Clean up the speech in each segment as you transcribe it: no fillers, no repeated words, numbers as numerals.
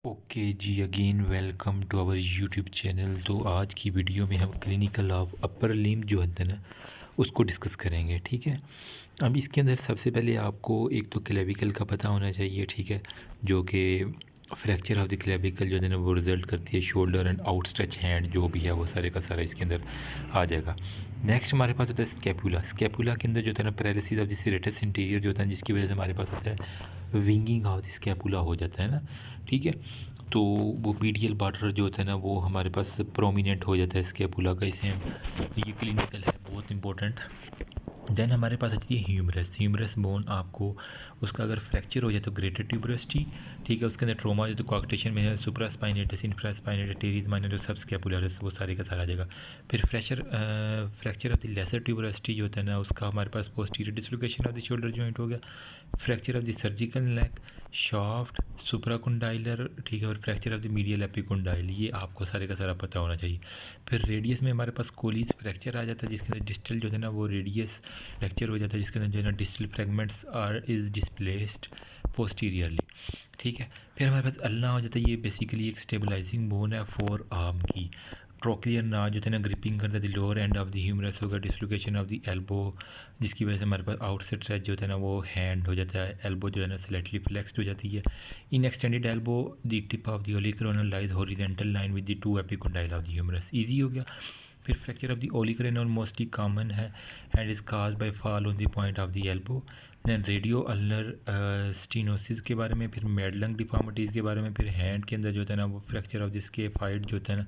Okay जी, again welcome to our YouTube channel. तो आज की वीडियो में हम क्लिनिकल ऑफ अपर लिम्ब जो है ना उसको डिस्कस करेंगे। ठीक है, अब इसके अंदर सबसे पहले आपको एक तो क्लेविकल का पता होना चाहिए। ठीक है, जो कि फ्रैक्चर ऑफ द क्लेविकल जो है ना वो रिजल्ट करती है शोल्डर एंड आउटस्ट्रेच हैंड, जो भी है वो सारे का सारा इसके अंदर आ जाएगा। नेक्स्ट हमारे पास होता है स्कैपुला। स्कैपुला के अंदर जो होता है ना paralysis of the serratus interior जो होता है, जिसकी वजह से हमारे पास होता है विंगिंग ऑफ द स्कैपुला हो जाता है ना। ठीक है, तो वो मीडियल बॉर्डर जो होता है ना वो हमारे पास प्रोमिनेंट हो जाता है स्कैपुला का। इसे हम ये क्लिनिकल है, बहुत इंपॉर्टेंट। देन हमारे पास आती है ह्यूमरस। ह्यूमरस बोन आपको उसका अगर फ्रैक्चर हो जाए तो ग्रेटर ट्यूबरस टी, ठीक है, उसके अंदर ट्रोमा हो जाए तो कॉक्टेशन में है सुप्रास्पाइनेटस, इंफ्रास्पाइनेटस, टेरीज माइनर, सब स्कैपुलरस, वो सारे का सारा आ जाएगा। फिर fracture of the lesser tuberosity जो होता है ना उसका हमारे पास posterior dislocation of the shoulder joint हो गया। Fracture of the surgical neck, shaft, supracondylar, ठीक है, और fracture of the medial epicondyle, ये आपको सारे का सारा पता होना चाहिए। फिर रेडियस में हमारे पास कोलीज फ्रैक्चर आ जाता है, जिसके अंदर डिस्टल जो है ना वो रेडियस फ्रैक्चर हो जाता है, जिसके अंदर जो है ना distal fragments are is displaced posteriorly. ठीक है, फिर हमारे पास अल्ना हो जाता है, ये बेसिकली एक स्टेबलाइजिंग बोन है फोर आर्म की। ट्रोक्लियर ना जो है ना ग्रिपिंग करता है lower end of the humerus होगा। डिसलोकेशन ऑफ द एल्बो, जिसकी वजह से हमारे पास आउटसाइड स्ट्रेच जो होता है ना वो हैंड हो जाता है। एल्बो जो है ना स्लाइटली फ्लेक्स्ड हो जाती है। In extended elbow the tip of the olecranon lies horizontal line with the two epicondyle of the humerus, easy हो गया। फिर fracture of the olecranon mostly common है and is caused by fall on the point of the elbow. Then radio ulnar stenosis के बारे में, फिर मेडलंग deformities के बारे में, फिर हैंड के अंदर जो होता है ना वो फ्रैक्चर ऑफ द स्केफाइड जो होता है ना,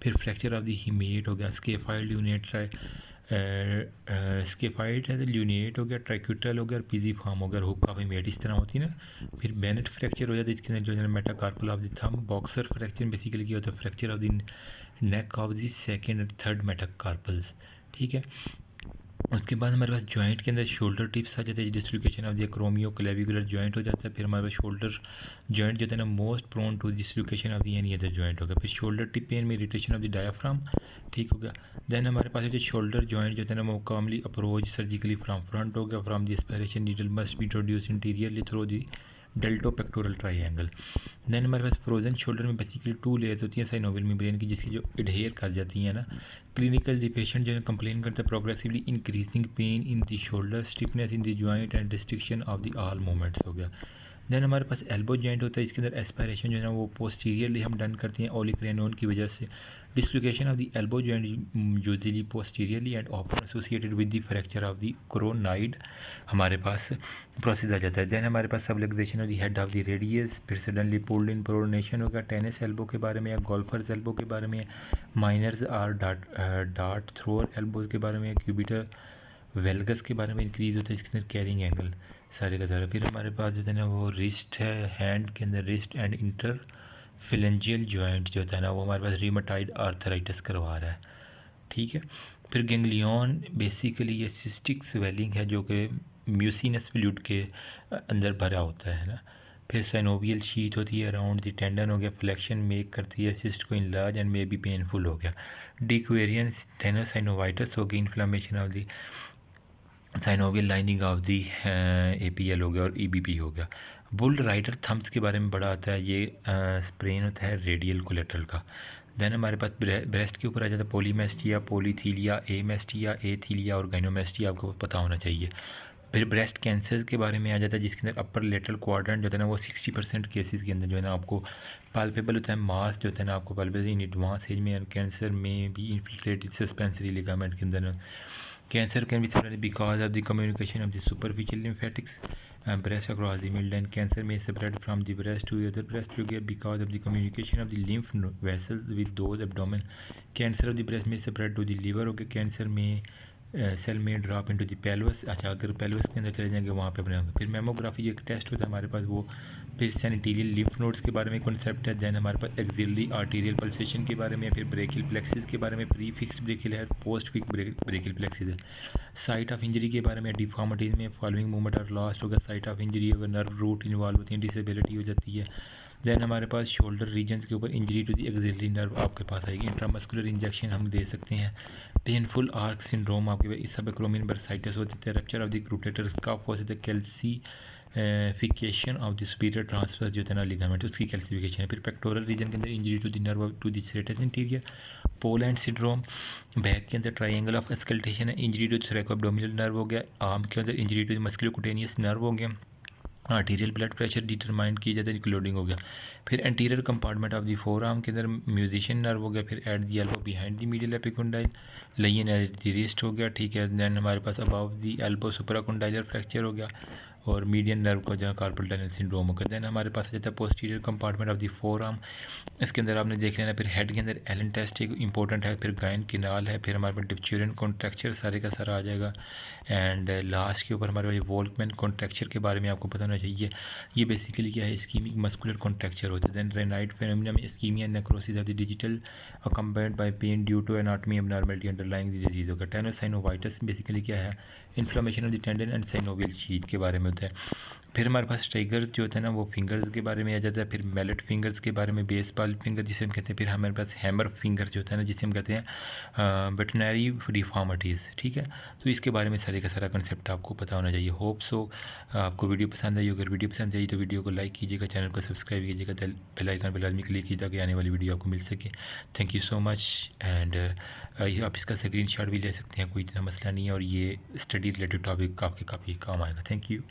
फिर फ्रैक्चर ऑफ द हीमेट हो गया, स्केफाइड ल्यूनेट स्केफाइड है तो ल्यूनेट हो गया, ट्राइक्यूटल हो गया और पीजी फॉर्म हो गया, हुक ऑफ हीमेट इस तरह होती है ना। फिर बेनेट फ्रैक्चर हो जाता है, इसके अंदर जो है metacarpal of the thumb. Boxer fracture basically क्या होता है, fracture of the neck of the second and third metacarpals. ठीक है, उसके बाद हमारे पास जॉइंट के अंदर शोल्डर टिप्स आ जाते हैं, dislocation of the acromioclavicular joint हो जाता है। फिर हमारे पास शोल्डर जॉइंट जो है ना most prone to dislocation of the any other joint होगा। फिर शोल्डर टिप पेन में इरिटेशन ऑफ द डायाफ्राम, ठीक हो गया। देन हमारे पास जो शोल्डर जॉइंट जो है ना वो commonly approach surgically from front हो गया। From the aspiration needle must be introduce anteriorly through the deltopectoral triangle. Then हमारे पास फ्रोजन शोल्डर में बेसिकली टू लेयर्स होती हैं साइनोवियल मेम्ब्रेन की, जिसकी जो एडहेयर कर जाती हैं ना। क्लिनिकल द पेशेंट जो है कंप्लेन करता है progressively increasing pain in the shoulder, stiffness in the joint and restriction of the all movements हो गया। देन हमारे पास एल्बो जॉइंट होता है, इसके अंदर एस्पायरेशन जो है ना वो पोस्टीरियरली हम डन करते हैं ओलिक्रेनोन की वजह से। Dislocation of the elbow joint usually posteriorly and often associated with the fracture of the coronoid हमारे पास प्रोसेस आ जाता है। देन हमारे पास subluxation of the head of the radius, फिर सडनली पुल्ड इन प्रोनेशन होगा। टेनिस एल्बो के बारे में या गोल्फर्स एल्बो के बारे में, माइनर्स और डार्ट थ्रोअर एल्बो के बारे में, क्यूबिटर वेलगस के बारे में इंक्रीज होता है इसके अंदर कैरिंग एंगल सारे का सारा। फिर हमारे पास जो है ना वो रिस्ट है, हैंड के अंदर रिस्ट एंड इंटर फिलेंजियल जॉइंट जो होता है ना वो हमारे पास रीमाटाइड आर्थराइटिस करवा रहा है। ठीक है, फिर गेंगलियन बेसिकली ये सिस्टिक स्वेलिंग है जो कि म्यूसिनस फ्लूइड के अंदर भरा होता है ना। फिर साइनोवियल शीट होती है अराउंड द टेंडन हो गया, फ्लेक्शन मेक करती है सिस्ट को enlarge and may be painful हो गया। डिक्वेरियन टेनोसाइनोवाइटिस हो गई, inflammation of the synovial lining of the APL हो गया और EBP हो गया। बुल राइडर थम्स के बारे में बड़ा आता है, ये स्प्रेन होता है रेडियल कोलेट्रल का। देन हमारे पास ब्रेस्ट के ऊपर आ जाता है पोलीमेस्टिया, पोलीथीलिया, एमेस्टिया, एथीलिया और गाइनोमेस्टिया, आपको पता होना चाहिए। फिर ब्रेस्ट कैंसर के बारे में आ जाता है, जिसके अंदर अपर लेटरल क्वाड्रेंट जो है ना वो 60% केसेस के अंदर जो है ना आपको पाल्पेबल होता है। मास जो होता है ना आपको पाल्पेबल इन एडवांस एज में कैंसर में भी इन्फिल्ट्रेटेड सस्पेंसरी लिगामेंट के अंदर। Cancer can be separated because of the communication of the superficial lymphatics breast across the middle, and cancer may separate from the breast to the other breast figure because of the communication of the lymph vessels with those abdomen. Cancer of the breast may separate to the liver. Okay, cancer may cell में drop into the pelvis. अच्छा, अगर pelvis के अंदर चले जाएंगे वहाँ पे अपने होंगे। फिर मेमोग्राफी एक टेस्ट होता है हमारे पास, वो फिर सैनिटेरियल लिम्फ नोड्स के बारे में कॉन्सेप्ट है। दैन हमारे पास एक्सिलरी आर्टीरियल पल्सेशन के बारे में, फिर ब्रेकिल प्लेक्सिस के बारे में, प्री फिक्स्ड ब्रेकिल है, पोस्ट फिक्स ब्रेकिल प्लेक्सिस है। साइट ऑफ इंजरी के बारे में, डिफॉर्मिटीज में फॉलोइंग मूवमेंट और लॉस्ट होगा। साइट ऑफ इंजरी होगा, नर्व रूट इन्वॉल्व होती है, डिसेबिलिटी हो जाती है। दैन हमारे पास शोल्डर रीजन्स के ऊपर injury to the axillary nerve आपके पास आएगी। इंट्रामस्कुलर इंजेक्शन हम दे सकते हैं। पेनफुल आर्क सिंड्रोम आपके पास सब एक्रोमिन बर्साइटिस हो जाता है। Rupture of the rotator cuff हो जाता है। कैल्सी calcification of the superior transfer जो है ना लिगामेंट, उसकी कैल्सिफिकेशन है। फिर पेक्टोरल रीजन के अंदर injury to the nerve to the serratus anterior. Poland syndrome, back के अंदर ट्रायंगल ऑफ स्कल्टेशन है, इंजरी टू थ्रैकोएब्डोमिनल नर्व हो गया। आर्म के अंदर इंजरी टू मस्कुलोकुटेनियस नर्व हो गया। आर्टीरियल ब्लड प्रेशर डिटरमाइन किया जाता है, इंक्लूडिंग हो गया। फिर anterior compartment of the four arm के अंदर म्यूजिशियन नर्व हो गया। फिर at the elbow behind the medial epicondyle Leyen at the wrist हो गया, ठीक है। देन हमारे पास अबव द एल्बो सुपराकोंडाइलर फ्रैक्चर हो गया और मीडियन नर्व का जो कार्पल टनल सिंड्रोम हो गया। देन हमारे पास आ जाता है posterior compartment of the four arm, इसके अंदर आपने देख लेना। फिर हेड के अंदर एलन टेस्ट एक इंपॉर्टेंट है, फिर गाइन किनाल है, फिर हमारे पास डिप्चुरियन कॉन्ट्रैक्चर सारे का सारा आ जाएगा। एंड लास्ट के ऊपर हमारे पास वोल्कमैन कॉन्ट्रैक्चर के बारे में आपको पता होना चाहिए। ये बेसिकली क्या है, इस्कीमिक मस्कुलर कॉन्ट्रैक्चर होता है। देन रेनाइड फेनोमेना में ischemia necrosis of the digital accompanied by pain due to anatomy abnormality underlying the disease होगा। टेनोसाइनोवाइटिस बेसिकली क्या है, inflammation of the tendon and synovial sheath के बारे में होता है। फिर हमारे पास ट्रिगर्स जो होता है ना वो फिंगर्स के बारे में आ जाता है। फिर मैलेट फिंगर्स के बारे में, बेसबॉल फिंगर जिसे हम कहते हैं। फिर हमारे पास हैमर फिंगर जो होता है ना जिसे हम कहते हैं वेटनरी डिफॉर्मिटीज़, ठीक है। तो इसके बारे में सारे का सारा कंसेप्ट आपको पता होना चाहिए। होप सो आपको वीडियो पसंद आई। अगर वीडियो पसंद आई तो वीडियो को लाइक कीजिएगा, चैनल को सब्सक्राइब कीजिएगा, बेल आइकन पर लाजमी क्लिक कीजिएगा ताकि आने वाली वीडियो आपको मिल सके। Thank you so much. And आप इसका स्क्रीनशॉट भी ले सकते हैं, कोई इतना मसला नहीं है, और ये स्टडी रिलेटेड टॉपिक आपके काफ़ी काम आएगा। Thank you.